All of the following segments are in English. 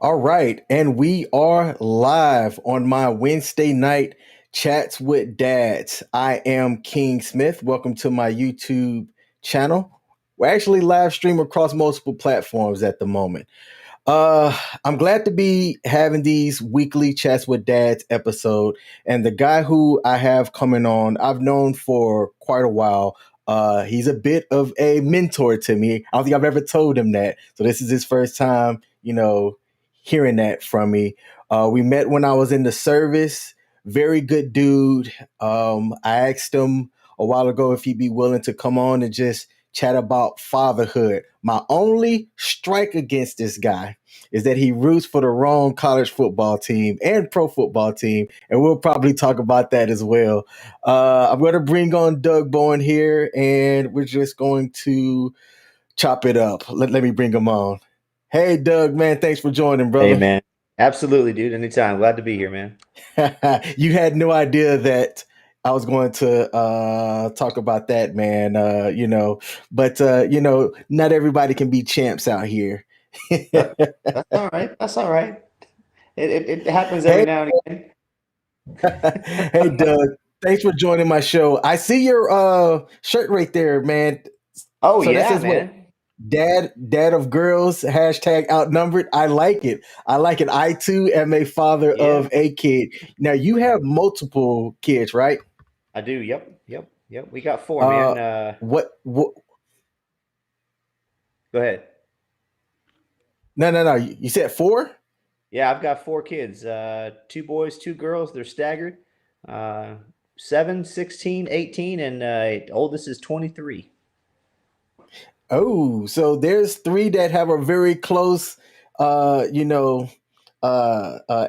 All right, and we are live on my Wednesday night chats with dads. I am King Smith. Welcome to my YouTube channel. We're actually live stream across multiple platforms at the moment. I'm glad to be having these weekly chats with dads episode. And the guy who I have coming on, I've known for quite a while. He's a bit of a mentor to me. I don't think I've ever told him that. So this is his first time, hearing that from me. We met when I was in the service. Very good dude. I asked him a while ago if he'd be willing to come on and just chat about fatherhood. My only strike against this guy is that he roots for the wrong college football team and pro football team, and we'll probably talk about that as well. I'm going to bring on Doug Bowen here, and we're just going to chop it up. Let me bring him on. Hey, Doug, man, thanks for joining, Hey, brother. man. Absolutely, dude. Anytime. Glad to be here, man. You had no idea that I was going to talk about that, man. But not everybody can be champs out here. That's all right. That's all right. It happens every Hey, now and again. hey, Doug. Thanks for joining my show. I see your shirt right there, man. Oh, So that yeah, says what? man. Dad of girls, hashtag outnumbered. I like it. I like it. I too am a father Yeah, of a kid. Now you have multiple kids, right? I do. Yep. We got four, Uh man. what Go ahead. no. You said four? Yeah, I've got four kids. Two boys, two girls. They're staggered. Uh, 7, 16, 18, and oldest is 23. Oh, so there's three that have a very close uh you know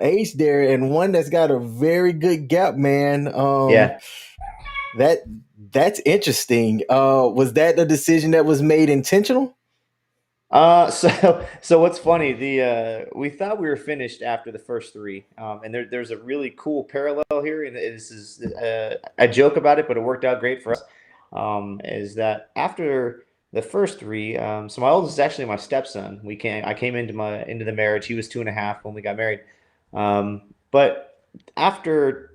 age there, and one that's got a very good gap, man. Yeah. That that's interesting. Was that a decision that was made intentional? So what's funny? The we thought we were finished after the first three, and there's a really cool parallel here, and this is I joke about it, but it worked out great for us. Is that after the first three? So my oldest is actually my stepson. I came into the marriage. He was 2.5 when we got married, but after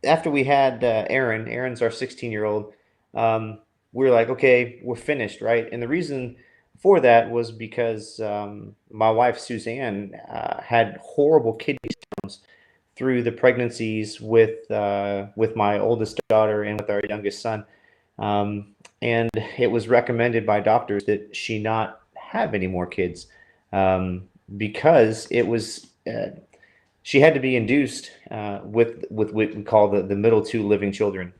after we had Aaron's our 16-year-old. We were like, okay, we're finished, right? And the reason for that was because my wife Suzanne had horrible kidney stones through the pregnancies with my oldest daughter and with our youngest son, and it was recommended by doctors that she not have any more kids because it was she had to be induced with what we call the middle two living children.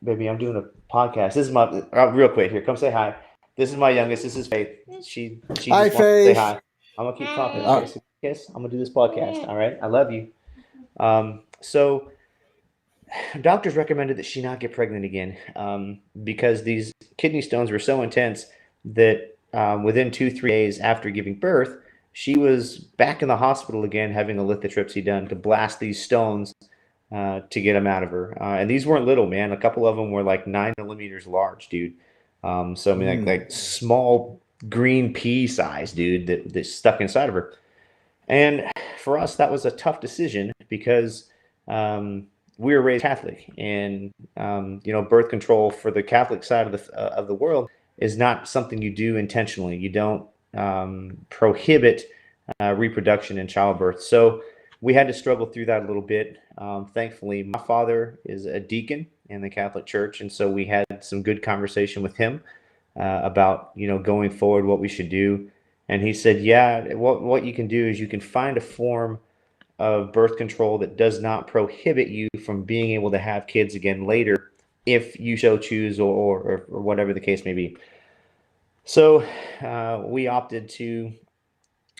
Baby, I'm doing a podcast. This is my real quick here. Come say hi. This is my youngest. This is Faith. She Hi, just wants to say Faith. hi. I'm gonna keep talking. Uh, Okay, so kiss. I'm gonna do this podcast. All right. I love you. So doctors recommended that she not get pregnant again because these kidney stones were so intense that within 2 3 days after giving birth, she was back in the hospital again having a lithotripsy done to blast these stones to get them out of her. And these weren't little, man. A couple of them were like 9 millimeters large, dude. So I mean, like mm, small green pea size, dude, that stuck inside of her. And for us, that was a tough decision because um, we were raised Catholic, and birth control for the Catholic side of the world is not something you do intentionally. You don't prohibit reproduction and childbirth. So we had to struggle through that a little bit. Thankfully, my father is a deacon in the Catholic Church, and so we had some good conversation with him about going forward what we should do. And he said, "Yeah, what you can do is you can find a form of birth control that does not prohibit you from being able to have kids again later, if you so choose, or whatever the case may be." So we opted to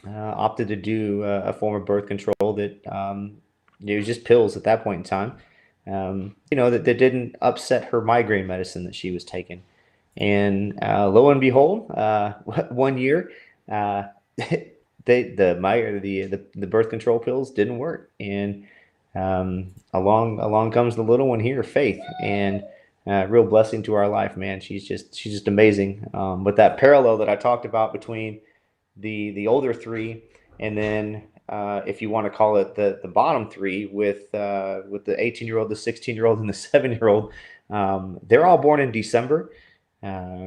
do a form of birth control that it was just pills at that point in time. That didn't upset her migraine medicine that she was taking. And lo and behold, 1 year, uh, the birth control pills didn't work, and along comes the little one here, Faith, and real blessing to our life, man. She's just amazing. But that parallel that I talked about between the older three and then if you want to call it the bottom three with the 18-year-old, the 16-year-old, and the 7-year-old, they're all born in December,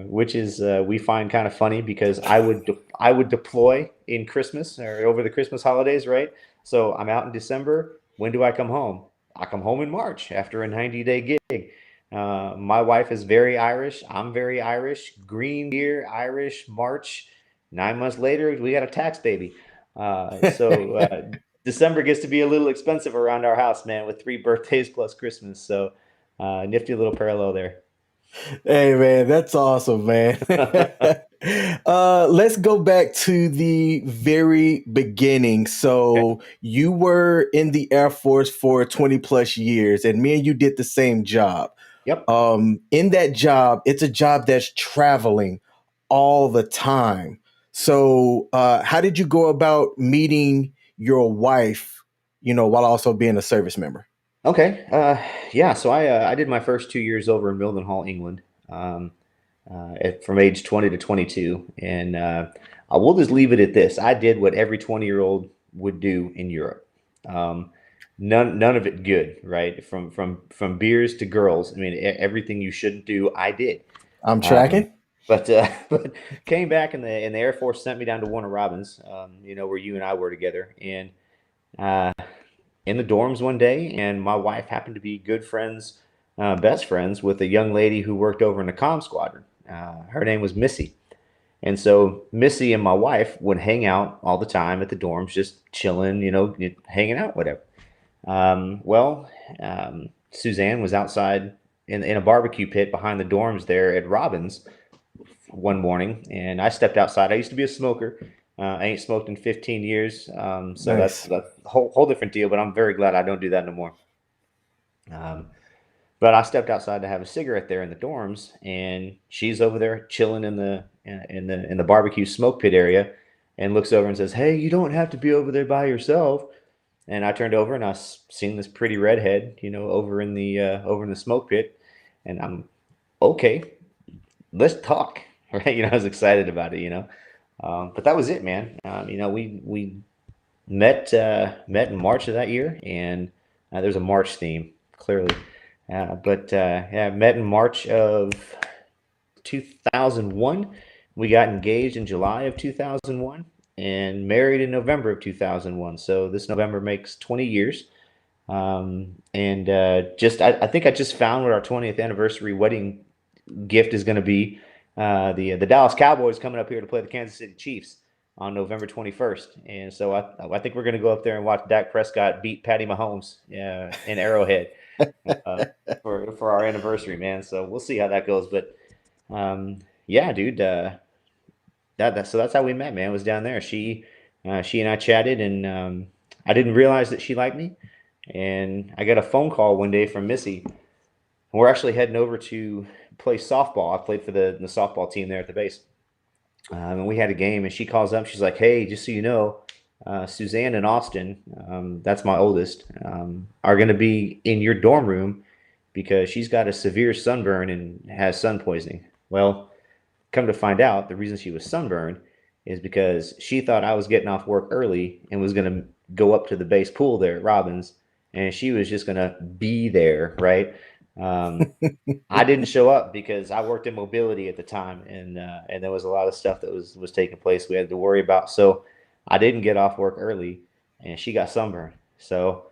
which is we find kind of funny because I would deploy in Christmas or over the Christmas holidays, right? So I'm out in December. When do I come home? I come home in March after a 90-day gig. My wife is very Irish. I'm very Irish. Green beer, Irish, March. 9 months later, we got a tax baby. December gets to be a little expensive around our house, man, with 3 birthdays plus Christmas. So nifty little parallel there. Hey man, that's awesome, man. Let's go back to the very beginning. Okay. So you were in the Air Force for 20 plus years, and me and you did the same job. Yep. In that job, it's a job that's traveling all the time. So how did you go about meeting your wife, while also being a service member? Okay. Yeah. So I did my first 2 years over in Mildenhall, England, from age 20 to 22, and I will just leave it at this: I did what every 20-year-old would do in Europe. Um, none of it good, right? From beers to girls. I mean, everything you shouldn't do, I did. I'm Um, tracking. but came back in the Air Force, sent me down to Warner Robins, where you and I were together, and uh, in the dorms one day, and my wife happened to be good friends, best friends with a young lady who worked over in the comm squadron. Her name was Missy. And so Missy and my wife would hang out all the time at the dorms, just chilling, hanging out, whatever. Well, Suzanne was outside in a barbecue pit behind the dorms there at Robbins one morning, and I stepped outside. I used to be a smoker. I ain't smoked in 15 years, so Nice. that's a whole different deal. But I'm very glad I don't do that no more. Um, but I stepped outside to have a cigarette there in the dorms, and she's over there chilling in the barbecue smoke pit area, and looks over and says, "Hey, you don't have to be over there by yourself." And I turned over and seen this pretty redhead, over in the smoke pit, and I'm okay. Let's talk, right? I was excited about it. But that was it, man. We met in March of that year, and there's a March theme clearly. But yeah, met in March of 2001. We got engaged in July of 2001 and married in November of 2001. So this November makes 20 years. And I think I just found what our 20th anniversary wedding gift is going to be. The Dallas Cowboys coming up here to play the Kansas City Chiefs on November 21st, and so I think we're going to go up there and watch Dak Prescott beat Patty Mahomes in Arrowhead uh, for our anniversary, man. So we'll see how that goes. But yeah, dude, so that's how we met, man. It was down there. She and I chatted, and I didn't realize that she liked me, and I got a phone call one day from Missy. We're actually heading over to play softball. I played for the softball team there at the base. And we had a game, and she calls up. She's like, "Hey, just so you know, Suzanne and Austin, that's my oldest, are going to be in your dorm room because she's got a severe sunburn and has sun poisoning." Well, come to find out, the reason she was sunburned is because she thought I was getting off work early and was going to go up to the base pool there at Robbins, and she was just going to be there, right? Um, I didn't show up because I worked in mobility at the time, and there was a lot of stuff that was taking place we had to worry about. So I didn't get off work early, and she got sunburned. So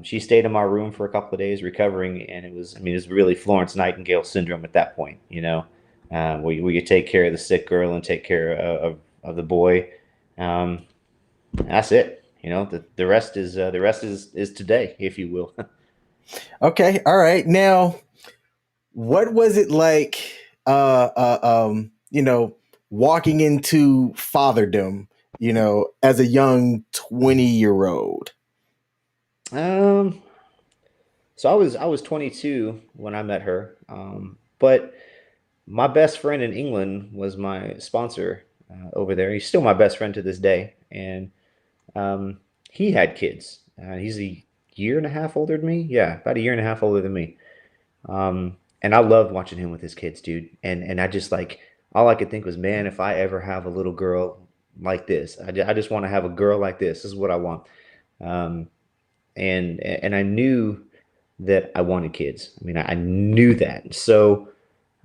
she stayed in my room for a couple of days recovering, and it was really Florence Nightingale syndrome at that point, where you take care of the sick girl and take care of the boy. Um, that's it. The rest is today, if you will. Okay. All right. Now, what was it like walking into fatherdom, as a young 20-year-old? Um, So I was 22 when I met her, but my best friend in England was my sponsor over there. He's still my best friend to this day, and um, he had kids. He's a year and a half older than me. Yeah, about a year and a half older than me. And I loved watching him with his kids, dude. And I just like all I could think was, man, if I ever have a little girl, like this. I just want to have a girl like this. This is what I want. Um, and I knew that I wanted kids. I mean, I knew that. So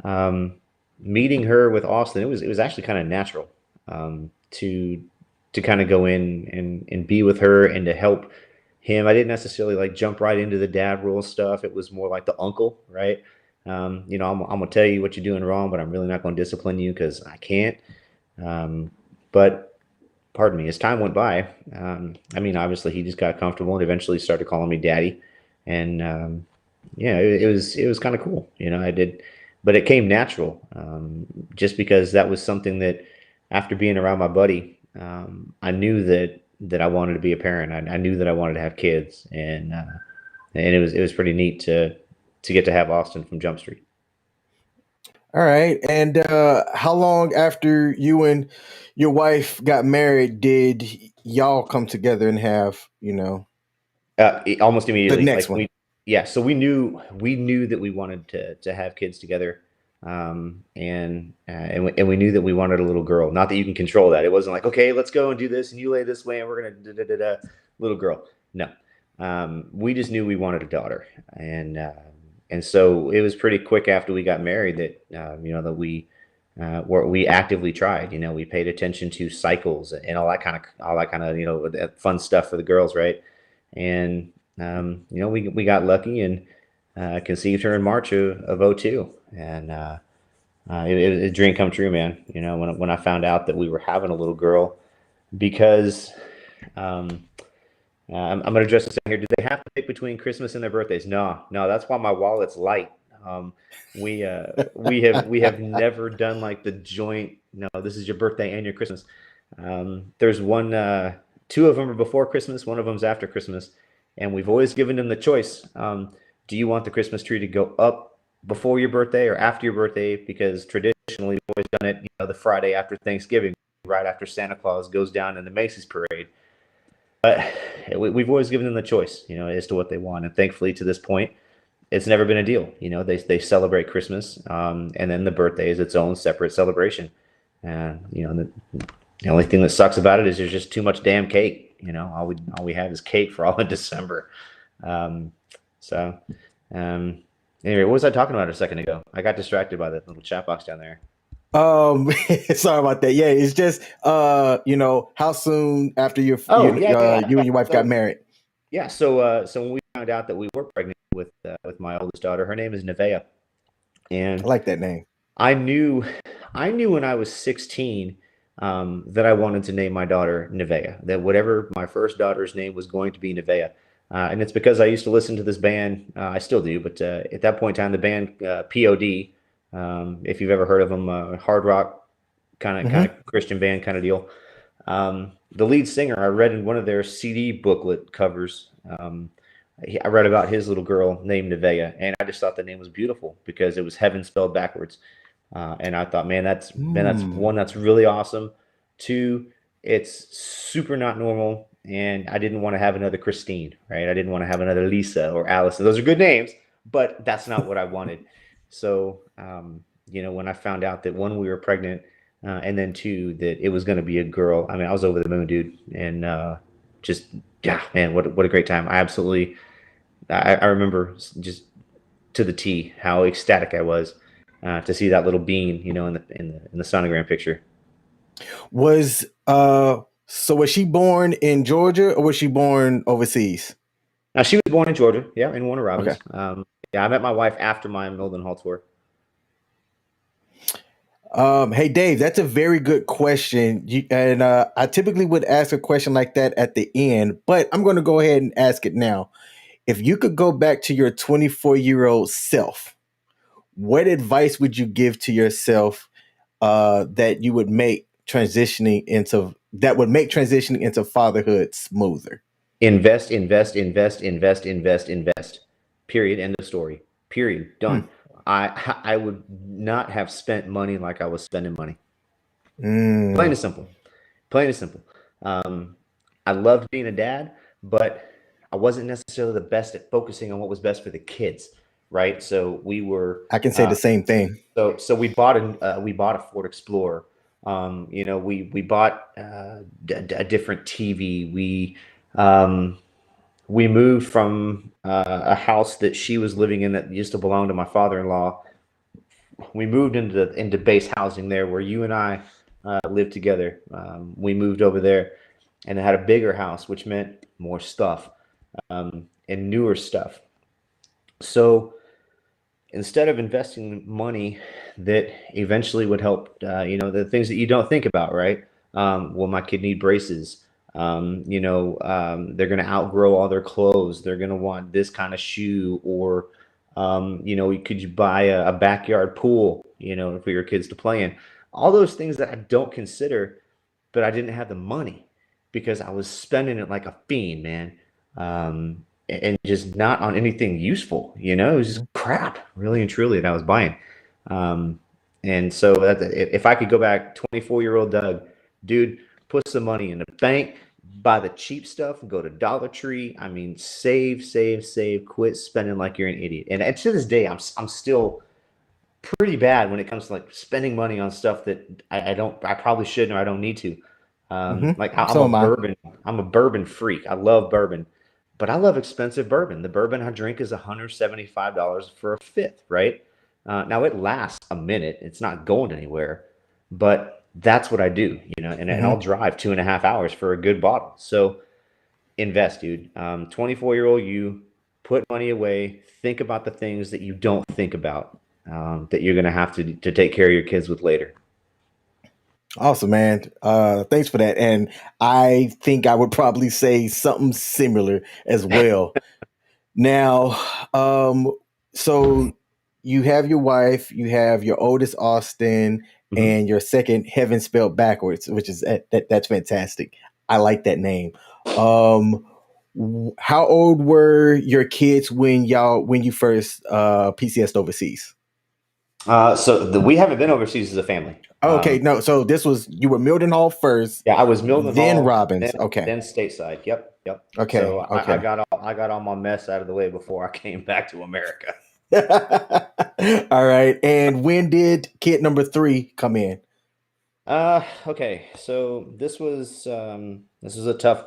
um, meeting her with Austin, it was actually kind of natural to kind of go in and be with her and to help him. I didn't necessarily like jump right into the dad role stuff. It was more like the uncle, right? I'm gonna tell you what you're doing wrong, but I'm really not gonna discipline you because I can't. Um, but pardon me, as time went by, I mean, obviously he just got comfortable and eventually started calling me daddy. And yeah, it was kind of cool. I did, but it came natural, just because that was something that after being around my buddy, I knew that I wanted to be a parent. I knew that I wanted to have kids, and it was pretty neat to get to have Austin from Jump Street. All right. And how long after you and your wife got married did y'all come together and have, Almost the immediately, next like one? yeah. So we knew that we wanted to have kids together, and we knew that we wanted a little girl. Not that you can control that. It wasn't like, okay, let's go and do this, and you lay this way, and we're gonna little girl. No, we just knew we wanted a daughter, and so it was pretty quick after we got married that we actively tried. We paid attention to cycles and all that kind of that fun stuff for the girls, right? And we got lucky and conceived her in March of '02, and it was a dream come true, man. When I found out that we were having a little girl, because um, I'm going to address this in here. Do they have to pick between Christmas and their birthdays? No, no. That's why my wallet's light. Um, we have never done like the joint. No, this is your birthday and your Christmas. There's two of them are before Christmas, one of them's after Christmas, and we've always given them the choice. Do you want the Christmas tree to go up before your birthday or after your birthday? Because traditionally, we've always done it, the Friday after Thanksgiving, right after Santa Claus goes down in the Macy's parade. But we've always given them the choice, as to what they want, and thankfully, to this point, it's never been a deal. They celebrate Christmas, and then the birthday is its own separate celebration. And the only thing that sucks about it is there's just too much damn cake. All we have is cake for all of December. Um, so anyway, what was I talking about a second ago? I got distracted by the little chat box down there. Um, sorry about that. Yeah, it's just how soon after Oh yeah, yeah. you Yeah. and your wife got So married? yeah, so when we found out that we were pregnant with my oldest daughter, her name is Nevaeh, I and like that name. I knew I knew when I was 16 that I wanted to name my daughter Nevaeh. That whatever my first daughter's name was going to be Nevaeh. And it's because I used to listen to this band. I still do, but at that point in time, the band POD. If you've ever heard of them, hard rock kind Hmm. of Christian band kind of deal. The lead singer, I read in one of their CD booklet covers. I read about his little girl named Nevaeh, and I just thought the name was beautiful because it was heaven spelled backwards. And I thought, man, that's Mm. one, that's really awesome. Two, it's super not normal, and I didn't want to have another Christine, right? I didn't want to have another Lisa or Allison. Those are good names, but that's not what I wanted. So, when I found out that one, we were pregnant, and then two, that it was going to be a girl. I mean, I was over the moon, dude, and just yeah, man, what a great time! I remember just to the T how ecstatic I was to see that little bean, in the sonogram picture. Was so was she born in Georgia or was she born overseas? Now she was born in Georgia, yeah, in Warner Okay. Robins. Yeah, I met my wife after my Mildenhall tour. Hey Dave, that's a very good question. And I typically would ask a question like that at the end, but I'm going to go ahead and ask it now. If you could go back to your 24-year-old self, what advice would you give to yourself that you would make transitioning into fatherhood smoother? Invest, invest, invest, invest, invest, invest. Period. End of story. Period. Hmm. Done. I would not have spent money like I was spending money. Plain Mm, and simple. Plain and simple. Um, I loved being a dad, but I wasn't necessarily the best at focusing on what was best for the kids, right? So we were I can say uh, the same thing. so we bought a Ford Explorer We bought a different TV. We moved from a house that she was living in that used to belong to my father-in-law. We moved into base housing there, where you and I lived together. We moved over there, and it had a bigger house, which meant more stuff, and newer stuff. So instead of investing money that eventually would help, the things that you don't think about, right? Will my kid need braces? They're going to outgrow all their clothes. They're going to want this kind of shoe, or, could you buy a backyard pool, for your kids to play in? All those things that I don't consider, but I didn't have the money because I was spending it like a fiend, man. And just not on anything useful, it was just crap, really and truly, that I was buying. Um, and so if I could go back, 24-year-old Doug, dude, put some money in the bank, buy the cheap stuff, go to Dollar Tree. I mean, save, save, save, quit spending like you're an idiot. And to this day, I'm still pretty bad when it comes to like spending money on stuff that I probably shouldn't, or I don't need to. Like I'm So a am I. bourbon freak. I love bourbon, but I love expensive bourbon. The bourbon I drink is $175 for a fifth, right? Now it lasts a minute. It's not going anywhere, but that's what I do, and I'll Hmm. drive 2.5 hours for a good bottle. So invest, dude. 24-year-old you, put money away. Think about the things that you don't think about, that you're going to have to take care of your kids with later. Awesome, man. Thanks for that. And I think I would probably say something similar as well. Now, so you have your wife, you have your oldest Austin, Mhm. and your second Heaven spelled backwards, which is that's fantastic. I like that name. Um, how old were your kids when you first PCSed overseas? We haven't been overseas as a family. Okay, no, so this was you were Mildenhall first, Yeah, I was then Mildenhall, Robbins. Okay, then stateside. Yep, yep. So okay, I okay. got all my mess out of the way before I came back to America. All right. And when did kid number three come in? Okay. So this was a tough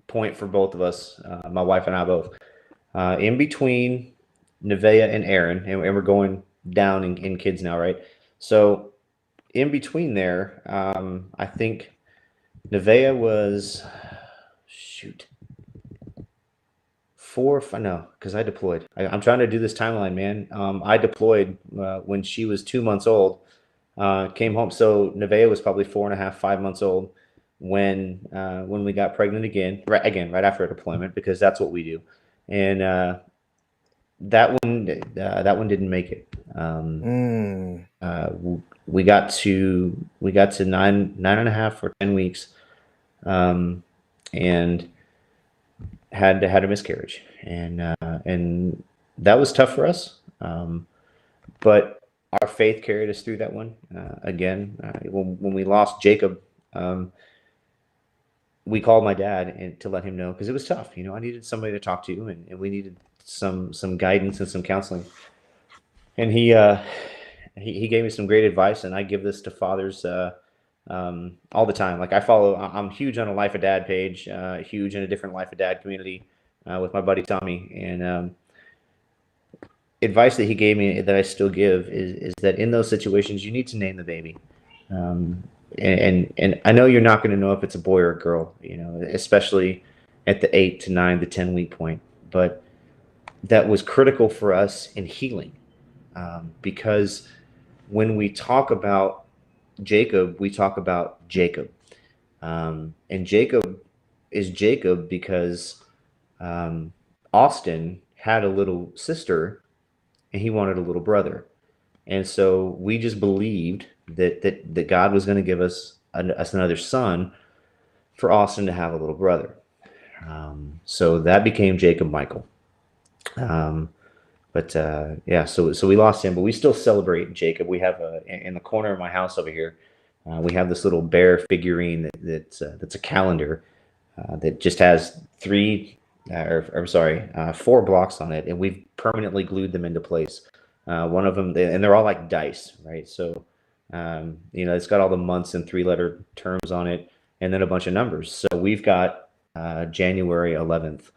point for both of us, my wife and I both. In between Nevaeh and Aaron, and we're going down in kids now, right? So in between there, I think Nevaeh was, shoot, no, because I deployed. I'm trying to do this timeline, man. I deployed when she was 2 months old. Came home. So Nevaeh was probably 4.5, 5 months old when we got pregnant again. Right after a deployment, because that's what we do. And that one didn't make it. Mm, We got to 9.5 or 10 weeks, um, and had a miscarriage, and that was tough for us. But our faith carried us through that one. Again, when we lost Jacob, um, we called my dad and to let him know, because it was tough. I needed somebody to talk to, and we needed some guidance and some counseling. And he gave me some great advice, and I give this to fathers all the time. Like I'm huge on a Life of Dad page, huge in a different Life of Dad community with my buddy Tommy, and advice that he gave me that I still give is that in those situations you need to name the baby. Um, and I know you're not going to know if it's a boy or a girl, especially at the 8 to 9 to 10 week point. But that was critical for us in healing, because when we talk about Jacob, we talk about Jacob, and Jacob is Jacob because um, Austin had a little sister and he wanted a little brother. And so we just believed that God was going to give us another son for Austin to have a little brother. So that became Jacob Michael. Um, but yeah, so we lost him, but we still celebrate Jacob. We have in the corner of my house over here. We have this little bear figurine that's a calendar that just has or I'm sorry, 4 blocks on it, and we've permanently glued them into place. One of them, and they're all like dice, right? So It's got all the months and 3-letter terms on it, and then a bunch of numbers. So we've got January 11th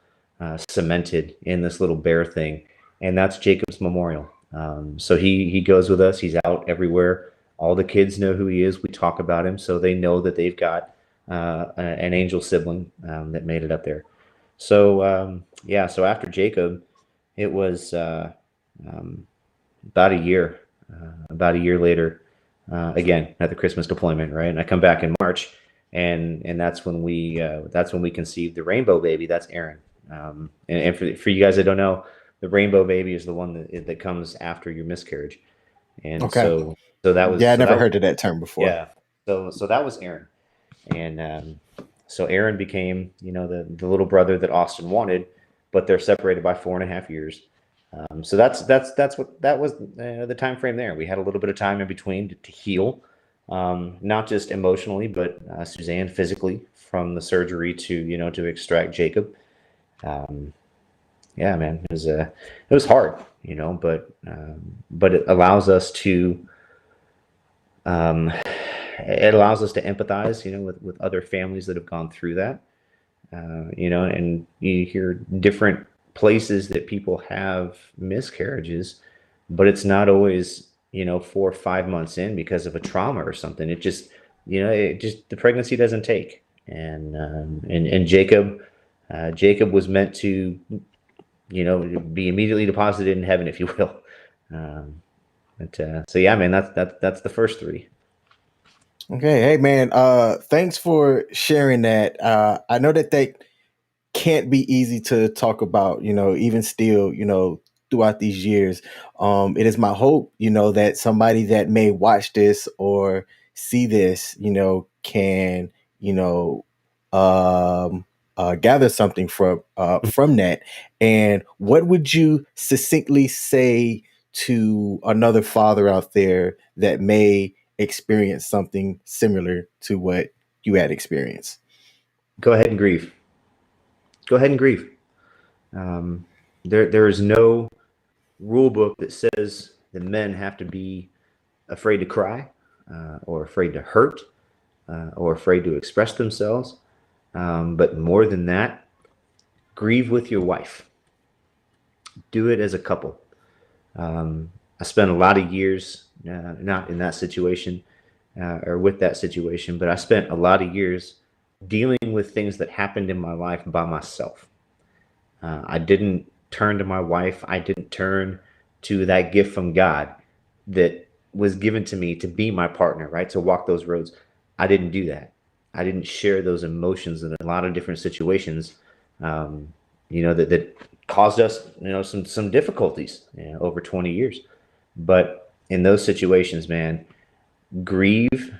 cemented in this little bear thing, and that's Jacob's memorial. So he goes with us. He's out everywhere. All the kids know who he is. We talk about him, so they know that they've got an angel sibling that made it up there. So so after Jacob, it was about a year. About a year later, again at the Christmas deployment, right? And I come back in March, and that's when we conceived the rainbow baby. That's Aaron. And for you guys that don't know, the rainbow baby is the one that comes after your miscarriage. And Okay. so I never that was, heard of that term before. yeah. So that was Aaron, and so Aaron became the little brother that Austin wanted, but they're separated by 4.5 years. So that was the time frame there. We had a little bit of time in between to heal, not just emotionally, but Suzanne physically from the surgery to extract Jacob. Yeah, man, it was hard, but it allows us to empathize, with other families that have gone through that, and you hear different places that people have miscarriages, but it's not always 4 or 5 months in because of a trauma or something. The pregnancy doesn't take, and Jacob was meant to be immediately deposited in heaven, if you will. So yeah, man, that's the first 3. Okay, hey man, thanks for sharing that. I know that they can't be easy to talk about, even still, throughout these years. It is my hope, that somebody that may watch this or see this, can, gather something from that. And what would you succinctly say to another father out there that may experience something similar to what you had experienced? Go ahead and grieve. Go ahead and grieve. There is no rule book that says that men have to be afraid to cry, or afraid to hurt, or afraid to express themselves. But more than that, grieve with your wife. Do it as a couple. I spent a lot of years not in that situation, or with that situation, but I spent a lot of years dealing with things that happened in my life by myself. I didn't turn to my wife. I didn't turn to that gift from God that was given to me to be my partner, right? To walk those roads. I didn't do that. I didn't share those emotions in a lot of different situations, that caused us, some difficulties, over 20 years. But in those situations, man, grieve,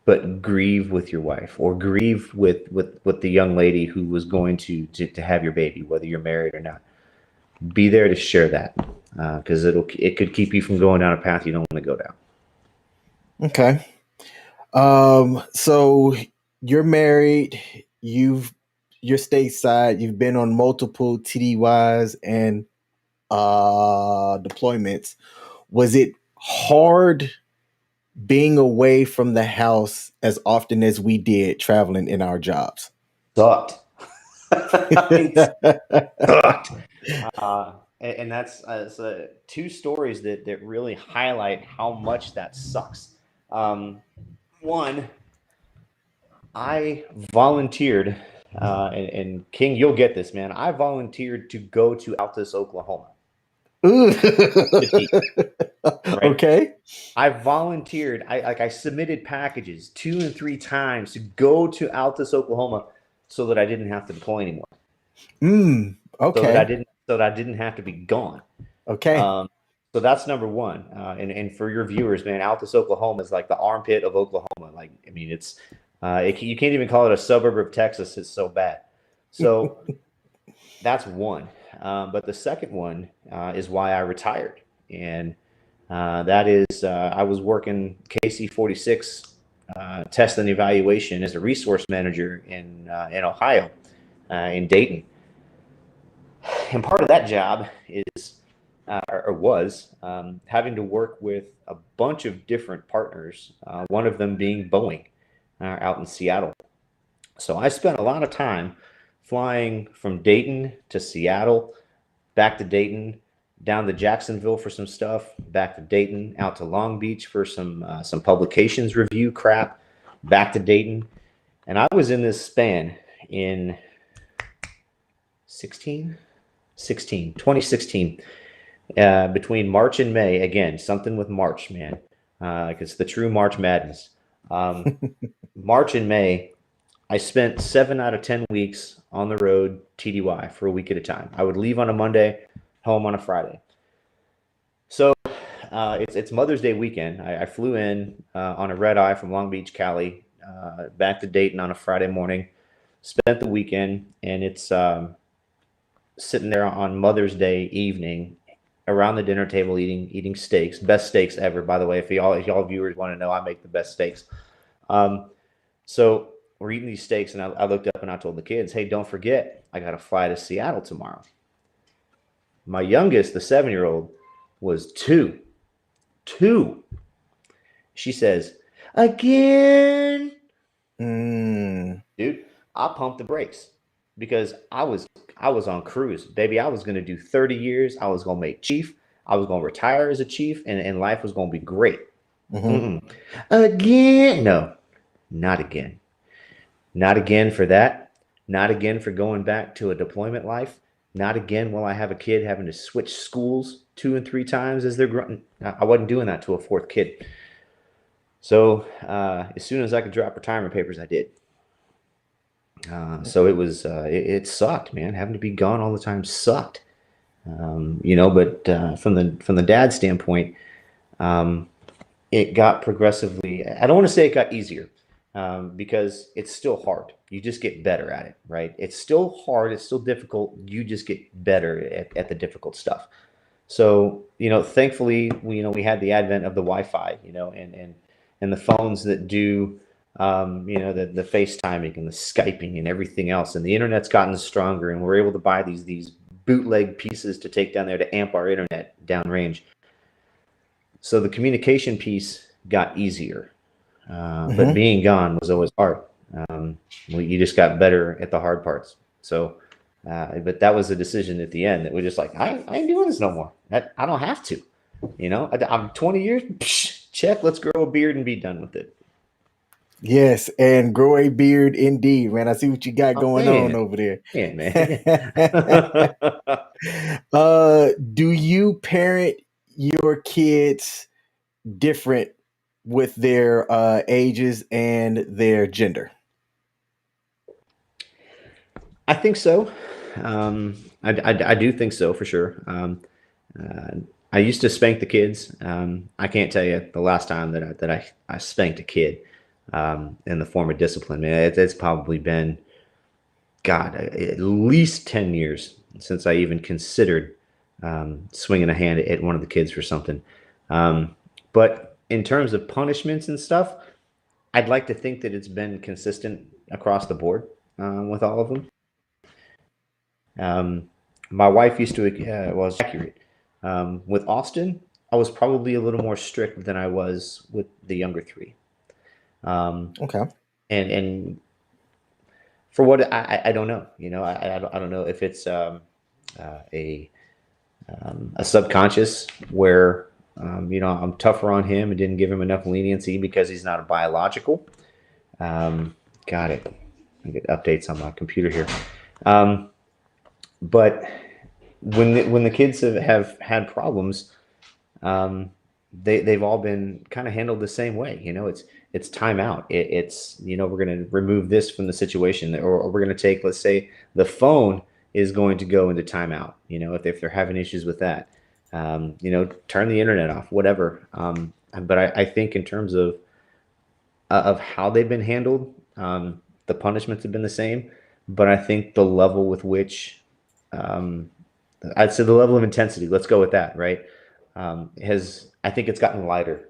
but grieve with your wife, or grieve with the young lady who was going to have your baby, whether you're married or not. Be there to share that, because it could keep you from going down a path you don't want to go down. Okay. So you're married, you're stateside, you've been on multiple TDYs and deployments. Was it hard being away from the house as often as we did traveling in our jobs? Sucked. Sucked. And that's 2 stories that really highlight how much that sucks. One, I volunteered, and King, you'll get this, man. I volunteered to go to Altus, Oklahoma. Right? Okay. I volunteered. I submitted packages 2 and 3 times to go to Altus, Oklahoma, so that I didn't have to deploy anymore. Okay. So that I didn't have to be gone. Okay. So that's number one. And for your viewers, man, Altus, Oklahoma is like the armpit of Oklahoma. Like, I mean, it's you can't even call it a suburb of Texas. It's so bad. So that's one. But the second one is why I retired, and that is I was working KC-46 test and evaluation as a resource manager in Ohio, in Dayton. And part of that job is or was, having to work with a bunch of different partners, one of them being Boeing out in Seattle. So I spent a lot of time flying from Dayton to Seattle, back to Dayton, down to Jacksonville for some stuff, back to Dayton, out to Long Beach for some publications review crap, back to Dayton, and I was in this span in 2016, between March and May. Again, something with March, man, because the true March madness. March and May, I spent 7 out of 10 weeks on the road TDY for a week at a time. I would leave on a Monday, home on a Friday. So it's Mother's Day weekend. I flew in on a red eye from Long Beach, Cali, back to Dayton on a Friday morning. Spent the weekend, and it's sitting there on Mother's Day evening around the dinner table eating steaks. Best steaks ever, by the way. If y'all viewers want to know, I make the best steaks. So we're eating these steaks, and I looked up and I told the kids, hey, don't forget, I got to fly to Seattle tomorrow. My youngest, the 7-year-old, was two. She says, again? Dude, I pumped the brakes because I was on cruise. Baby, I was going to do 30 years. I was going to make chief. I was going to retire as a chief, and life was going to be great. Again? No, not again. Not again for that. Not again for going back to a deployment life. Not again while I have a kid having to switch schools 2 and 3 times as they're growing. I wasn't doing that to a 4th kid. So as soon as I could drop retirement papers, I did. So it was it sucked, man. Having to be gone all the time sucked. But from the dad standpoint, it got progressively. I don't want to say it got easier. Because it's still hard. You just get better at it, right? It's still hard. It's still difficult. You just get better at the difficult stuff. So, thankfully, we had the advent of the Wi-Fi, and the phones that do, the FaceTiming and the Skyping and everything else. And the internet's gotten stronger, and we're able to buy these bootleg pieces to take down there to amp our internet downrange. So the communication piece got easier. But being gone was always hard. You just got better at the hard parts. So, but that was a decision at the end that we're just like, I ain't doing this no more. I don't have to. I'm 20 years. Psh, check. Let's grow a beard and be done with it. Yes, and grow a beard indeed, man. I see what you got going on over there. Yeah, man. Do you parent your kids different with their ages and their gender? I think so. I do think so for sure. I used to spank the kids. I can't tell you the last time that I spanked a kid in the form of discipline. Man, it's probably been, God, at least 10 years since I even considered swinging a hand at one of the kids for something. But in terms of punishments and stuff, I'd like to think that it's been consistent across the board with all of them. My wife used to, was accurate. With Austin, I was probably a little more strict than I was with the younger 3. Okay. And for what I don't know, I don't know if it's a subconscious where I'm tougher on him and didn't give him enough leniency because he's not a biological. Got it. I get updates on my computer here. But when the kids have had problems, they've all been kind of handled the same way. It's timeout. It's we're going to remove this from the situation, or we're going to take, let's say, the phone is going to go into timeout. If they're having issues with that, turn the internet off, whatever. But I think in terms of how they've been handled, the punishments have been the same. But I think the level with which, I'd say the level of intensity, let's go with that, right? I think it's gotten lighter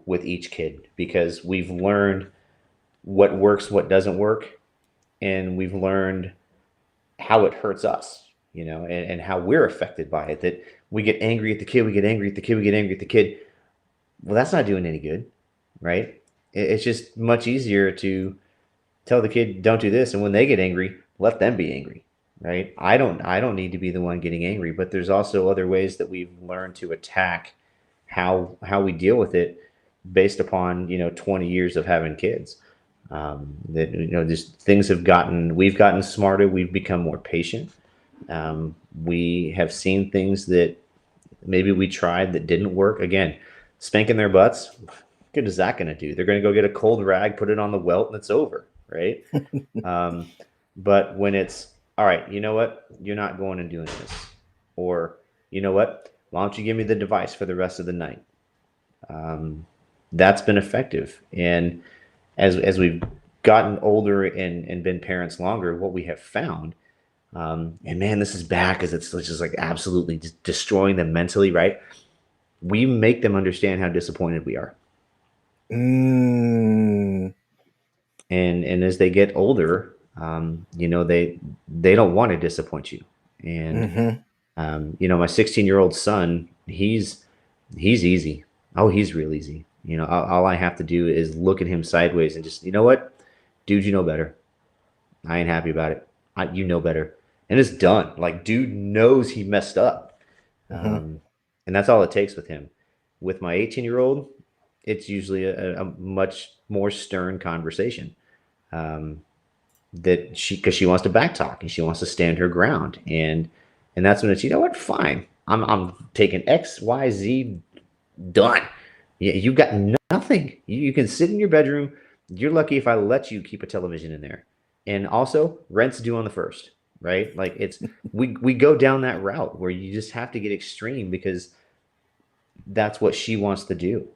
with each kid because we've learned what works, what doesn't work, and we've learned how it hurts us, and how we're affected by it. That we get angry at the kid, we get angry at the kid, we get angry at the kid. Well, that's not doing any good, right? It's just much easier to tell the kid don't do this, and when they get angry, let them be angry, right? I don't need to be the one getting angry, but there's also other ways that we've learned to attack how we deal with it based upon 20 years of having kids. That just things we've gotten smarter, we've become more patient. We have seen things that maybe we tried that didn't work. Again, spanking their butts, what good is that going to do? They're going to go get a cold rag, put it on the welt, and it's over, right? um, but when it's all right, you know what? You're not going and doing this, or you know what? Why don't you give me the device for the rest of the night? Um, that's been effective. And as we've gotten older and been parents longer, what we have found, and man, this is bad because it's just like absolutely just destroying them mentally, right? We make them understand how disappointed we are. Mm. And as they get older, they don't want to disappoint you. And Mm-hmm. my 16-year-old son, he's easy. Oh, he's real easy. All I have to do is look at him sideways and just, you know what, dude, you know better. I ain't happy about it. You know better, and it's done. Like, dude knows he messed up, Mm-hmm. um, and that's all it takes with him. With my 18-year-old, it's usually a much more stern conversation. Um, that because she wants to backtalk and she wants to stand her ground, and that's when it's, you know what, fine, I'm taking X Y Z, done. You got nothing. You can sit in your bedroom. You're lucky if I let you keep a television in there. And also, rent's due on the first, right? Like, it's we go down that route where you just have to get extreme because that's what she wants to do.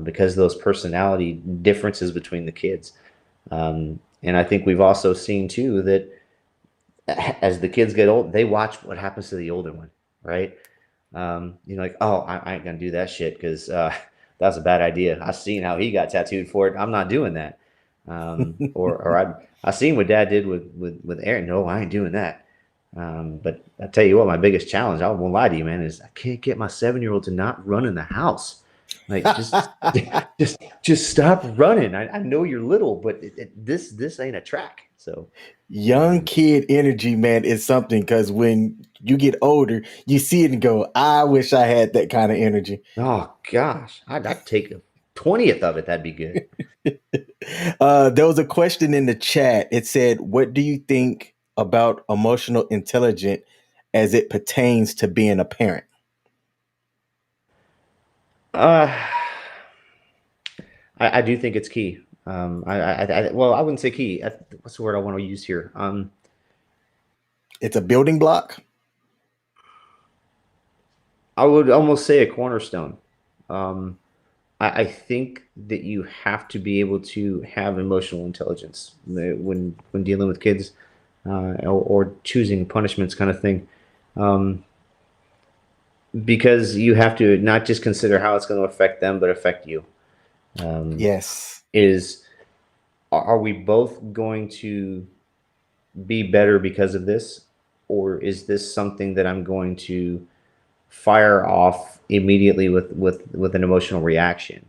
Because those personality differences between the kids. And I think we've also seen too that as the kids get old, they watch what happens to the older one, right? Like, oh, I ain't gonna do that shit because that's a bad idea. I seen how he got tattooed for it. I'm not doing that. Or I seen what Dad did with Aaron. No, I ain't doing that. But I tell you what, my biggest challenge, I won't lie to you, man, is I can't get my 7-year-old to not run in the house. Like, just stop running. I know you're little, but this ain't a track. So, Young kid energy, man, is something because when you get older, you see it and go, I wish I had that kind of energy. oh gosh, I'd take a 20th of it. That'd be good. There was a question in the chat. It said, what do you think about emotional intelligence as it pertains to being a parent? Uh, I do think it's key. Well, I wouldn't say key. What's the word I want to use here? It's a building block. I would almost say a cornerstone. Um, I think that you have to be able to have emotional intelligence when dealing with kids, or choosing punishments, kind of thing. Um, because you have to not just consider how it's going to affect them, but affect you. Um, Yes. is are we both going to be better because of this, or is this something that I'm going to fire off immediately with an emotional reaction?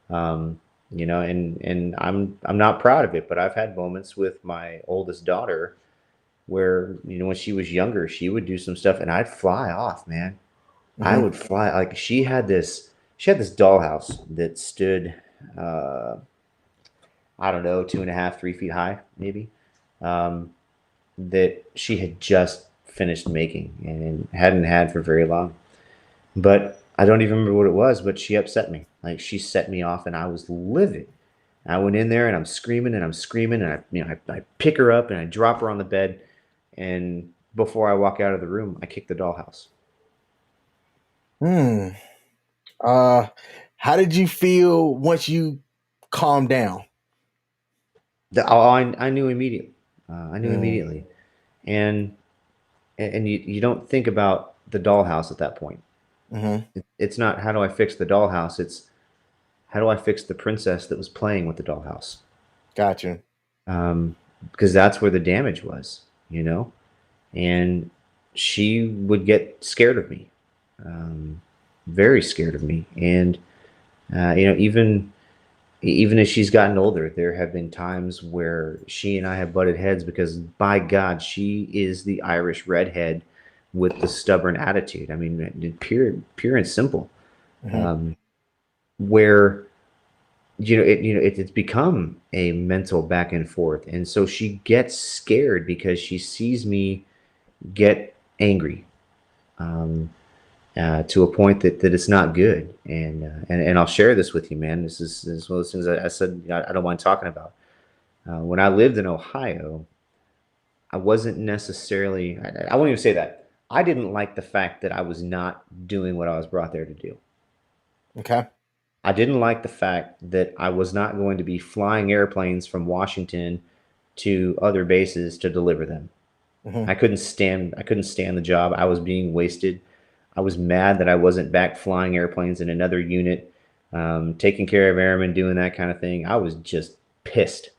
um, and I'm not proud of it, but I've had moments with my oldest daughter where, when she was younger, she would do some stuff and I'd fly off, man. I Mm-hmm. would fly. Like, she had this dollhouse that stood, uh I don't know, 2.5, 3 feet high, maybe. um, that she had just finished making and hadn't had for very long. But I don't even remember what it was, but she upset me. Like, she set me off and I was livid. I went in there and I'm screaming and I'm screaming, and I pick her up and I drop her on the bed, and before I walk out of the room, I kick the dollhouse. Hmm. Uh, how did you feel once you calmed down? I knew immediately. I knew Mm, immediately, and you don't think about the dollhouse at that point. mm-hmm. It's not how do I fix the dollhouse. It's how do I fix the princess that was playing with the dollhouse. Gotcha. Because that's where the damage was, and she would get scared of me, um, very scared of me. And even as she's gotten older, there have been times where she and I have butted heads because, by God, she is the Irish redhead with the stubborn attitude. I mean, pure and simple. Mm-hmm. Um, where it's become a mental back and forth, and so she gets scared because she sees me get angry. Um, to a point that it's not good. And I'll share this with you, man. This is one of those things I said I don't mind talking about. When I lived in Ohio, I wasn't necessarily. I won't even say that. I didn't like the fact that I was not doing what I was brought there to do. Okay. I didn't like the fact that I was not going to be flying airplanes from Washington to other bases to deliver them. Mm-hmm. I couldn't stand the job. I was being wasted. I was mad that I wasn't back flying airplanes in another unit, taking care of airmen, doing that kind of thing. I was just pissed.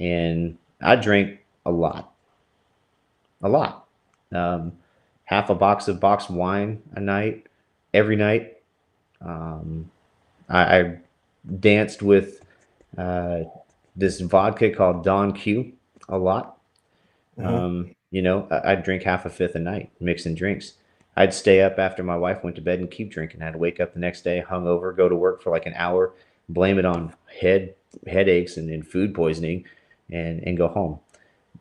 And I drank a lot, a lot. Um, Half a box of boxed wine a night, every night. Um, I danced with uh, this vodka called Don Q a lot. Mm-hmm. I'd drink half a fifth a night, mixing drinks. I'd stay up after my wife went to bed and keep drinking. I'd wake up the next day hungover, go to work for like an hour, blame it on headaches and food poisoning, and go home.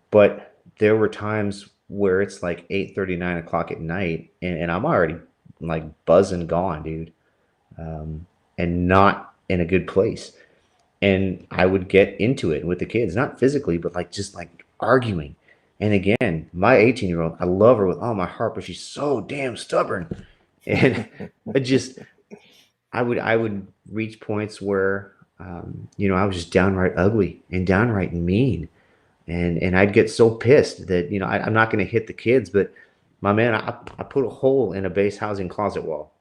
But there were times where it's like 8:30, 9 o'clock at night, and I'm already like buzzing gone, dude, and not in a good place. And I would get into it with the kids, not physically, but like just like arguing. And again, my 18-year-old, I love her with all my heart, but she's so damn stubborn. And I just, I would reach points where, I was just downright ugly and downright mean, and I'd get so pissed that I'm not going to hit the kids, but my man, I put a hole in a base housing closet wall.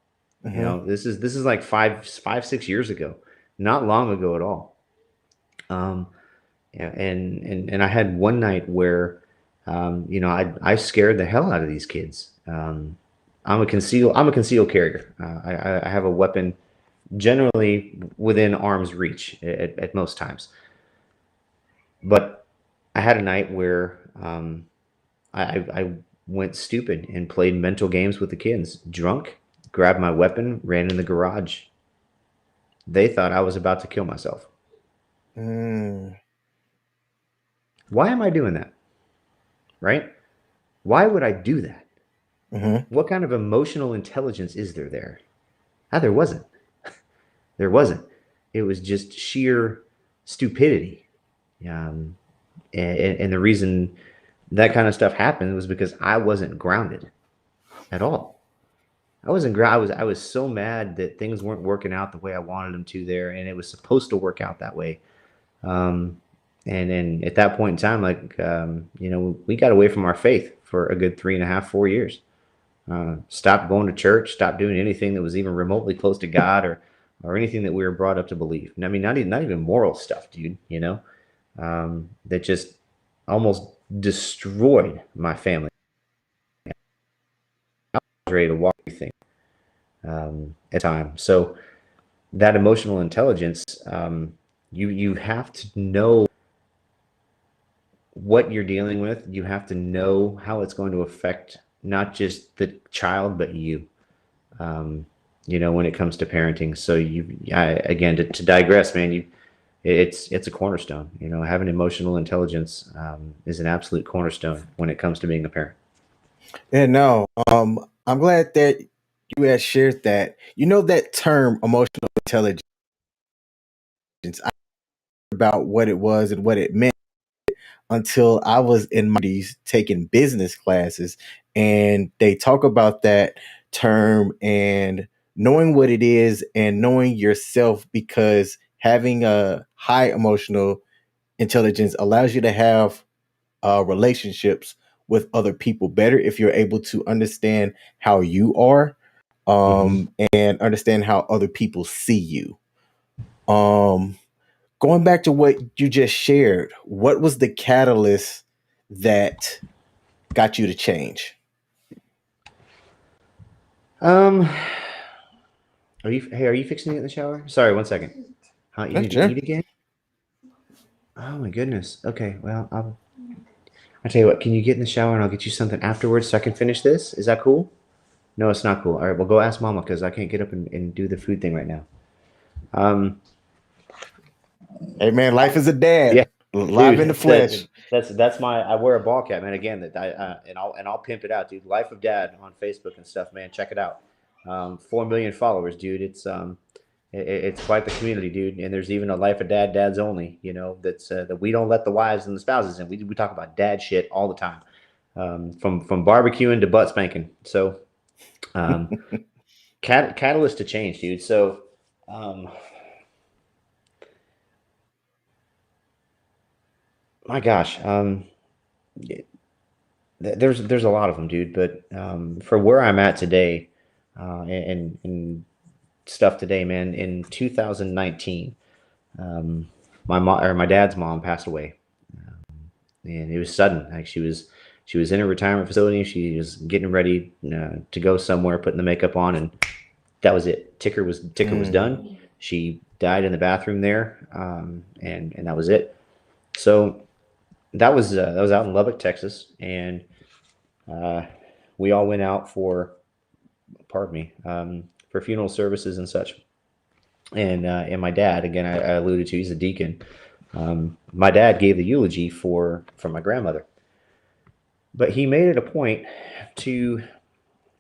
Mm-hmm. This is like 6 years ago, not long ago at all. Um, yeah, and I had one night where, I scared the hell out of these kids. I'm a concealed carrier. I have a weapon generally within arm's reach at most times. But I had a night where I went stupid and played mental games with the kids, drunk, grabbed my weapon, ran in the garage. They thought I was about to kill myself. Mm-hmm. Why am I doing that? Right? Why would I do that? Mm-hmm. What kind of emotional intelligence is there there? There wasn't. There wasn't. It was just sheer stupidity. Um, and the reason that kind of stuff happened was because I wasn't grounded at all. I wasn't grounded. I was so mad that things weren't working out the way I wanted them to there, and it was supposed to work out that way. Um, and then at that point in time, like we got away from our faith for a good 3.5, 4 years. Stopped going to church, stopped doing anything that was even remotely close to God or anything that we were brought up to believe. And I mean, not even moral stuff, dude. That just almost destroyed my family. I was ready to walk anything at time. So that emotional intelligence, you have to know what you're dealing with. You have to know how it's going to affect not just the child but you. um, when it comes to parenting. So again, to digress, man, it's a cornerstone. Having emotional intelligence is an absolute cornerstone when it comes to being a parent. Yeah, no. I'm glad that you had shared that. You know that term emotional intelligence. I about what it was and what it meant until I was in my 20s taking business classes, and they talk about that term and knowing what it is and knowing yourself, because having a high emotional intelligence allows you to have relationships with other people better if you're able to understand how you are, Hmm. and understand how other people see you. Um, Going back to what you just shared, what was the catalyst that got you to change? Um, are you fixing it in the shower? Sorry, one second. Huh? You That's need to Jim. eat again? Oh my goodness. Okay, well, I'll tell you what. Can you get in the shower and I'll get you something afterwards so I can finish this? Is that cool? No, it's not cool. All right, well, go ask Mama because I can't get up and do the food thing right now. Um, Hey man, life is a yeah, dad, live in the dude, flesh. that's my. I wear a ball cap, man. Again, that I and I'll pimp it out, dude. Life of Dad on Facebook and stuff, man. Check it out. 4 million followers, dude. It's quite the community, dude. And there's even a Life of Dad, dads only. That's that we don't let the wives and the spouses in. We talk about dad shit all the time, from barbecuing to butt spanking. So, um, catalyst to change, dude. So, um, my gosh, there's a lot of them, dude. But for where I'm at today, and stuff today, man. In 2019, my mom or my dad's mom passed away, and it was sudden. Like she was in a retirement facility. She was getting ready to go somewhere, putting the makeup on, and that was it. Ticker was Mm. done. She died in the bathroom there, and that was it. So that was out in Lubbock, Texas, and uh, we all went out for, pardon me, for funeral services and such. And my dad, again, I alluded to, he's a deacon. My dad gave the eulogy for my grandmother, but he made it a point to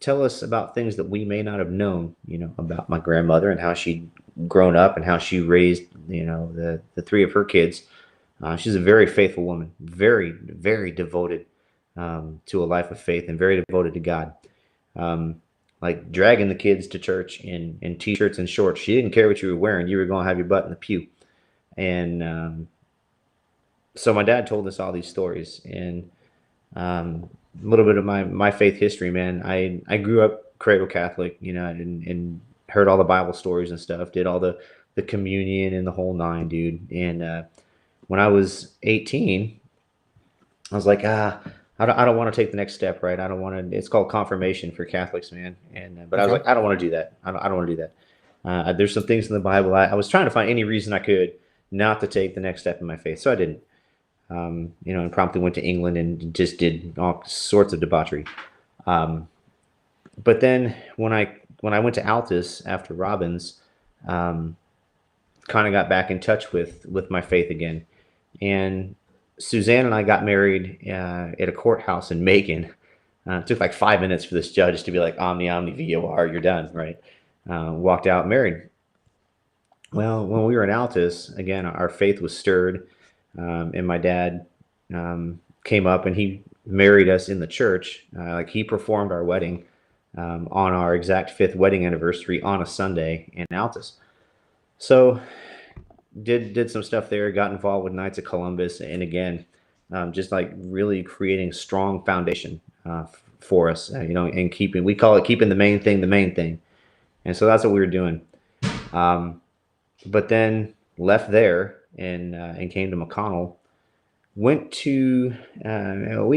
tell us about things that we may not have known, about my grandmother and how she'd grown up and how she raised, the three of her kids. She's a very faithful woman, very, very devoted to a life of faith and very devoted to God. Um, like dragging the kids to church in t-shirts and shorts. She didn't care what you were wearing. You were going to have your butt in the pew. And so my dad told us all these stories and a little bit of my faith history, man. I grew up cradle Catholic, and heard all the Bible stories and stuff. Did all the communion and the whole nine, dude. And when I was 18, I was like, I don't want to take the next step, right? I don't want to. It's called confirmation for Catholics, man. And but I was Okay. like, I don't want to do that. I don't want to do that. There's some things in the Bible. I was trying to find any reason I could not to take the next step in my faith, so I didn't. And promptly went to England and just did all sorts of debauchery. Um, but then when I went to Altus after Robbins, um, kind of got back in touch with my faith again. And Suzanne and I got married at a courthouse in Macon. It took like 5 minutes for this judge to be like, Omni, Omni, VOR, you're done, right? Walked out married. Well, when we were in Altus, again, our faith was stirred, and my dad came up and he married us in the church. Like he performed our wedding on our exact fifth wedding anniversary on a Sunday in Altus. So did some stuff there, got involved with Knights of Columbus, and again, just like really creating a strong foundation for us, and we call it keeping the main thing, and so that's what we were doing. Um, but then left there and came to McConnell. We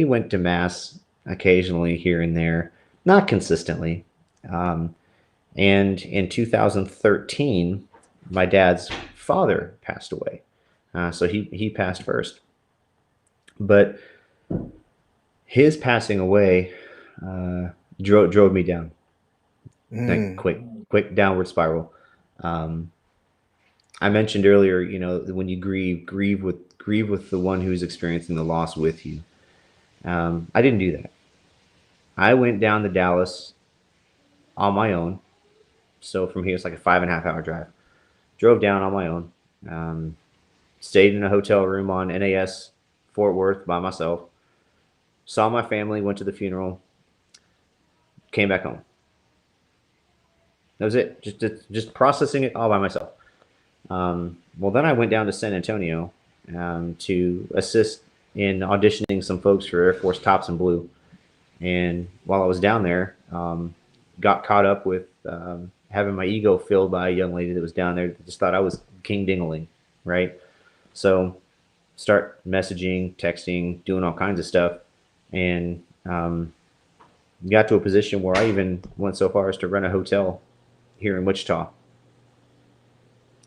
went to mass occasionally here and there, not consistently. Um, and in 2013, my dad's father passed away. So he passed first. But his passing away uh, drove me down, like Mm. quick downward spiral. Um, I mentioned earlier, when you grieve with the one who's experiencing the loss with you. I didn't do that. I went down to Dallas on my own. So from here, it's like a 5.5 hour drive. Drove down on my own. Um, Stayed in a hotel room on NAS Fort Worth by myself. Saw my family. Went to the funeral. Came back home. That was it. Just processing it all by myself. Well, then I went down to San Antonio to assist in auditioning some folks for Air Force Tops and Blue. And while I was down there, got caught up with having my ego filled by a young lady that was down there that just thought I was King Dingaling, right? So start messaging, texting, doing all kinds of stuff. And got to a position where I even went so far as to rent a hotel here in Wichita,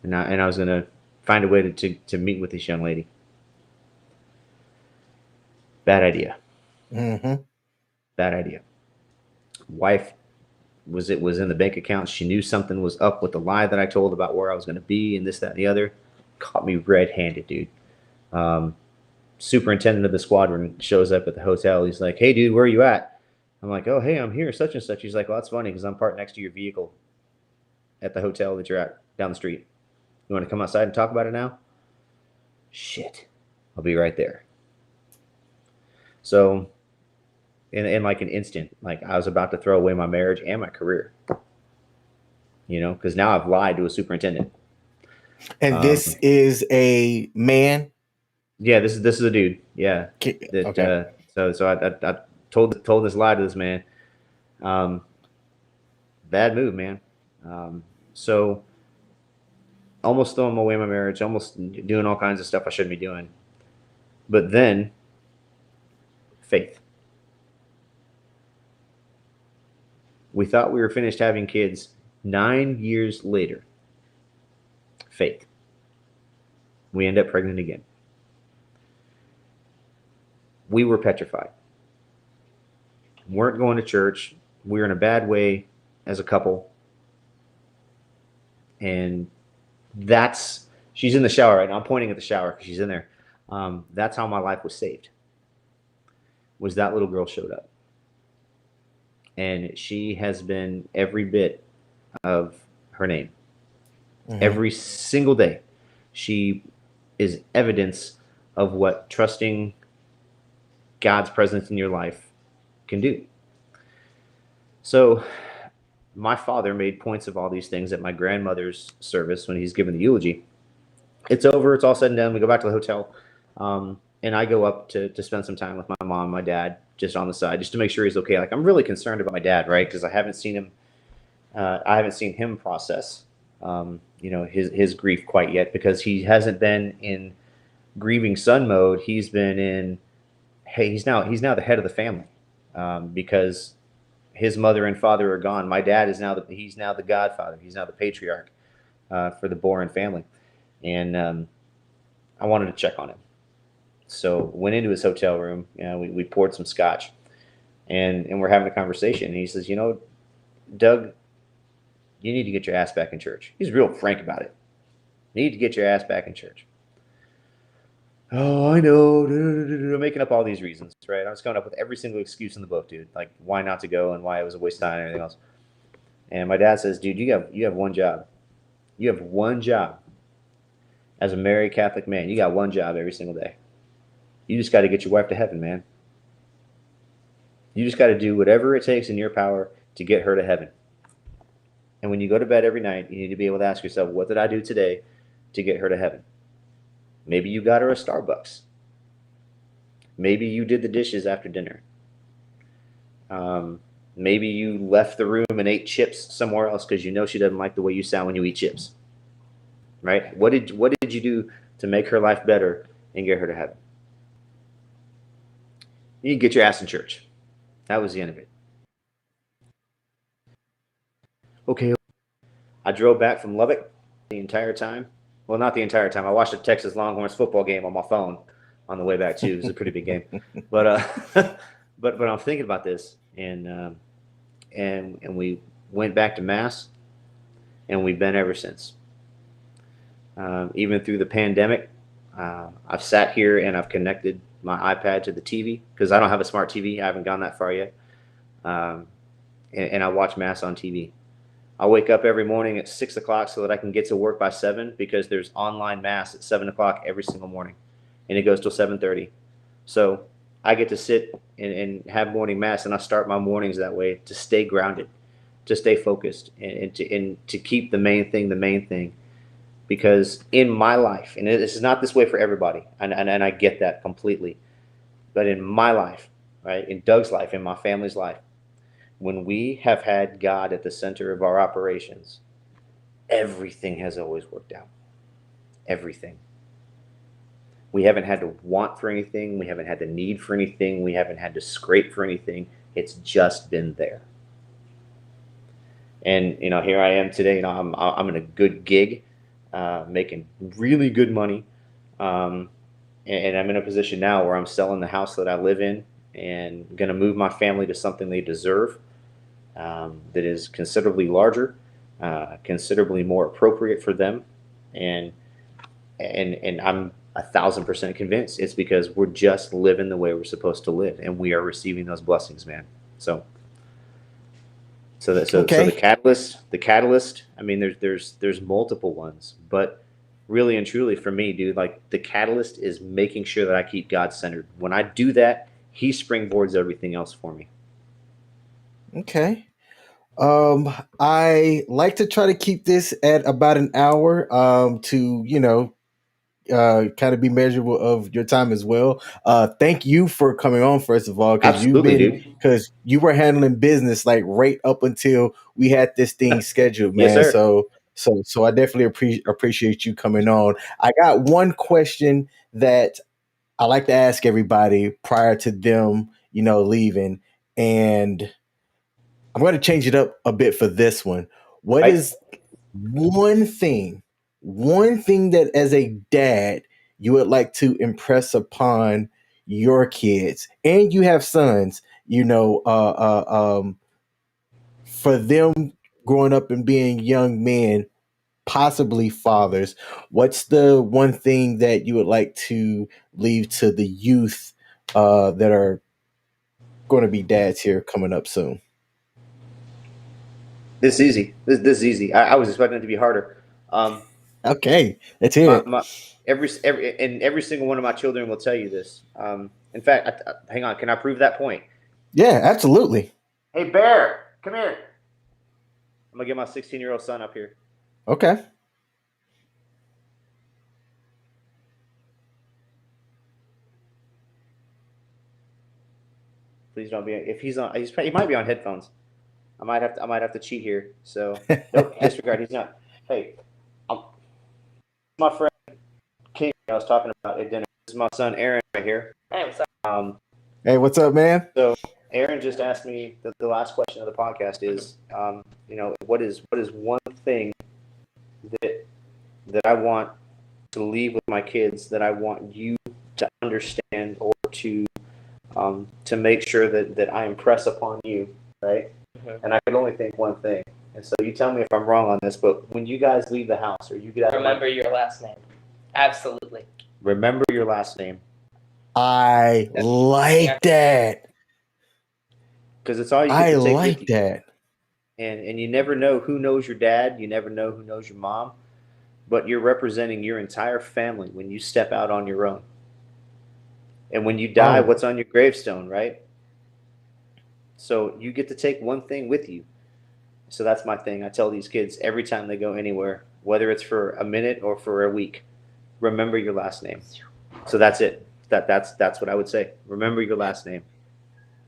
and I was gonna find a way to meet with this young lady. Bad idea. Mm-hmm. Bad idea. Wife was in the bank account. She knew something was up with the lie that I told about where I was going to be and this, that, and the other. Caught me red-handed, dude. Um, Superintendent of the squadron shows up at the hotel. He's like, "Hey, dude, where are you at?" I'm like, "Oh, hey, I'm here, such and such." He's like, "Well, that's funny because I'm parked next to your vehicle at the hotel that you're at down the street. You want to come outside and talk about it now?" Shit, I'll be right there. So, in like an instant, like I was about to throw away my marriage and my career, because now I've lied to a superintendent. And Um, this is a man. yeah, this is a dude. Yeah, that Okay. so I told this lie to this man. Um, Bad move, man. Um, so almost throwing away my marriage, almost doing all kinds of stuff I shouldn't be doing. But then faith. We thought we were finished having kids. 9 years later, faith. We end up pregnant again. We were petrified. Weren't going to church. We were in a bad way as a couple. And that's she's in the shower right now. I'm pointing at the shower because she's in there. That's how my life was saved. Was that little girl showed up, and she has been every bit of her name. Mm-hmm. Every single day, she is evidence of what trusting God's presence in your life can do. So, my father made points of all these things at my grandmother's service when he's given the eulogy. It's over. It's all said and done. We go back to the hotel, and I go up to spend some time with my mom, my dad, just on the side, just to make sure he's okay. Like I'm really concerned about my dad, right? Because I haven't seen him. I haven't seen him process, his grief quite yet because he hasn't been in grieving son mode. He's been in. Hey, he's now the head of the family, because his mother and father are gone. My dad is now he's now the godfather. He's now the patriarch for the Boren family, and I wanted to check on him. So went into his hotel room. We poured some scotch, and we're having a conversation. And he says, Doug, you need to get your ass back in church. He's real frank about it. You need to get your ass back in church. Oh, I know. Making up all these reasons, right? I was coming up with every single excuse in the book, dude. Like why not to go and why it was a waste of time and everything else. And my dad says, dude, you have one job. You have one job as a married Catholic man. You got one job every single day. You just got to get your wife to heaven, man. You just got to do whatever it takes in your power to get her to heaven. And when you go to bed every night, you need to be able to ask yourself, what did I do today to get her to heaven? Maybe you got her a Starbucks. Maybe you did the dishes after dinner. Maybe you left the room and ate chips somewhere else because you know she doesn't like the way you sound when you eat chips. Right? What did you do to make her life better and get her to heaven? You need to get your ass in church. That was the end of it. Okay. I drove back from Lubbock the entire time. Well, not the entire time. I watched a Texas Longhorns football game on my phone on the way back too. It was a pretty big game, but but I'm thinking about this, and we went back to mass, and we've been ever since. Even through the pandemic, I've sat here and I've connected my iPad to the TV because I don't have a smart TV. I haven't gone that far yet, um, and I watch mass on TV. I wake up every morning at 6 o'clock so that I can get to work by 7 because there's online mass at 7 o'clock every single morning, and it goes till 7:30. So I get to sit and have morning mass, and I start my mornings that way to stay grounded, to stay focused, and to keep the main thing. Because in my life, and this is not this way for everybody, and I get that completely, but in my life, right, in Doug's life, in my family's life, when we have had God at the center of our operations, everything has always worked out. Everything. We haven't had to want for anything. We haven't had the need for anything. We haven't had to scrape for anything. It's just been there. And here I am today. I'm in a good gig, making really good money, um, and I'm in a position now where I'm selling the house that I live in and going to move my family to something they deserve, that is considerably larger, considerably more appropriate for them, and and I'm 1,000% convinced it's because we're just living the way we're supposed to live, and we are receiving those blessings, man. So the Okay. catalyst. I mean, there's multiple ones, but really and truly for me, dude, like the catalyst is making sure that I keep God centered. When I do that, He springboards everything else for me. Okay. I like to try to keep this at about an hour, to, kind of be measurable of your time as well. Thank you for coming on, first of all, Absolutely, dude. because you were handling business like right up until we had this thing scheduled, Yes, man. sir. So I definitely appreciate you coming on. I got one question that I like to ask everybody prior to them, leaving, and I'm going to change it up a bit for this one. What Right. is one thing, one thing that as a dad you would like to impress upon your kids, and you have sons, for them growing up and being young men, possibly fathers, what's the one thing that you would like to leave to the youth that are going to be dads here coming up soon? This is easy. This is easy. I was expecting it to be harder. Um, Okay, let's hear it. my every single one of my children will tell you this. In fact, hang on. Can I prove that point? Yeah, absolutely. Hey, Bear, come here. I'm gonna get my 16-year-old son up here. Okay. Please don't be. If he's on, he might be on headphones. I might have to cheat here. So nope, disregard. He's not. Hey, I'm, my friend King. I was talking about at dinner. This is my son Aaron right here. Hey, what's up? Hey, what's up, man? So Aaron just asked me the last question of the podcast is, what is one thing that I want to leave with my kids, that I want you to understand, or to make sure that I impress upon you, right? Mm-hmm. And I can only think one thing. And so you tell me if I'm wrong on this, but when you guys leave the house, or you get out, remember your last name. Absolutely. Remember your last name. I like that. Because it's all you get I to take like with you. that. And you never know who knows your dad. You never know who knows your mom. But you're representing your entire family when you step out on your own. And when you die, Oh, what's on your gravestone, right? So you get to take one thing with you. So that's my thing. I tell these kids every time they go anywhere, whether it's for a minute or for a week, remember your last name. So that's it. That's what I would say. Remember your last name.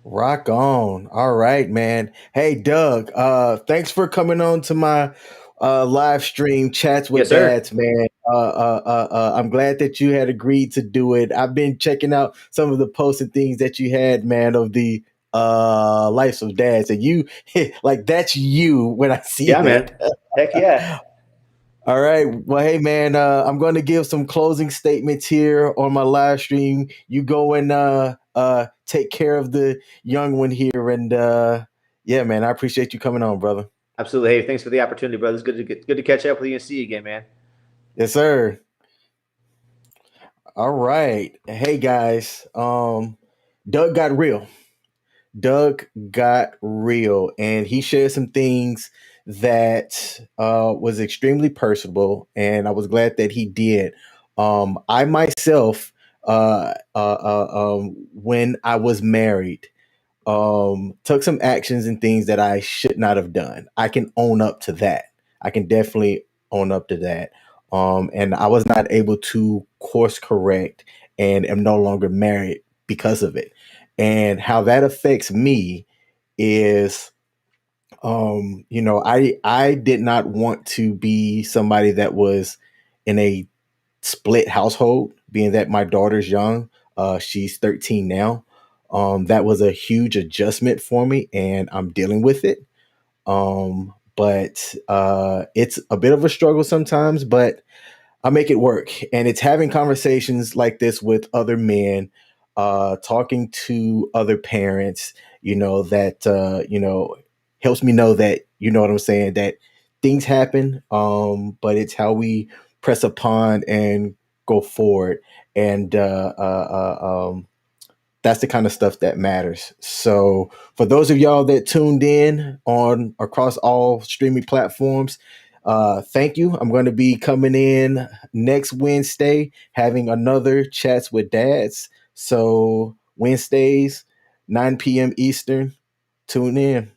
rock on. All right, man. Hey, Doug, thanks for coming on to my live stream chats with Yes, sir. dads, man. I'm glad that you had agreed to do it. I've been checking out some of the posts and things that you had, man, of the lives of dads, and you like that's you when I see Yeah, man. that. Heck yeah. All right. Well, hey, man, I'm going to give some closing statements here on my live stream. You go and take care of the young one here. And yeah, man, I appreciate you coming on, brother. Absolutely. Hey, thanks for the opportunity, brother. It's good to catch up with you and see you again, man. Yes, sir. All right. Hey, guys. Doug got real. Doug got real, and he shared some things that was extremely personable, and I was glad that he did. I myself, when I was married, took some actions and things that I should not have done. I can own up to that. I can definitely own up to that. And I was not able to course correct and am no longer married because of it. And how that affects me is, I did not want to be somebody that was in a split household, being that my daughter's young. She's 13 now. That was a huge adjustment for me, and I'm dealing with it. But it's a bit of a struggle sometimes, but I make it work. And it's having conversations like this with other men, talking to other parents, that, helps me know that, you know what I'm saying, that things happen, but it's how we press upon and go forward. And that's the kind of stuff that matters. So for those of y'all that tuned in on across all streaming platforms, thank you. I'm going to be coming in next Wednesday, having another Chats with Dads. So Wednesdays, 9 p.m. Eastern, tune in.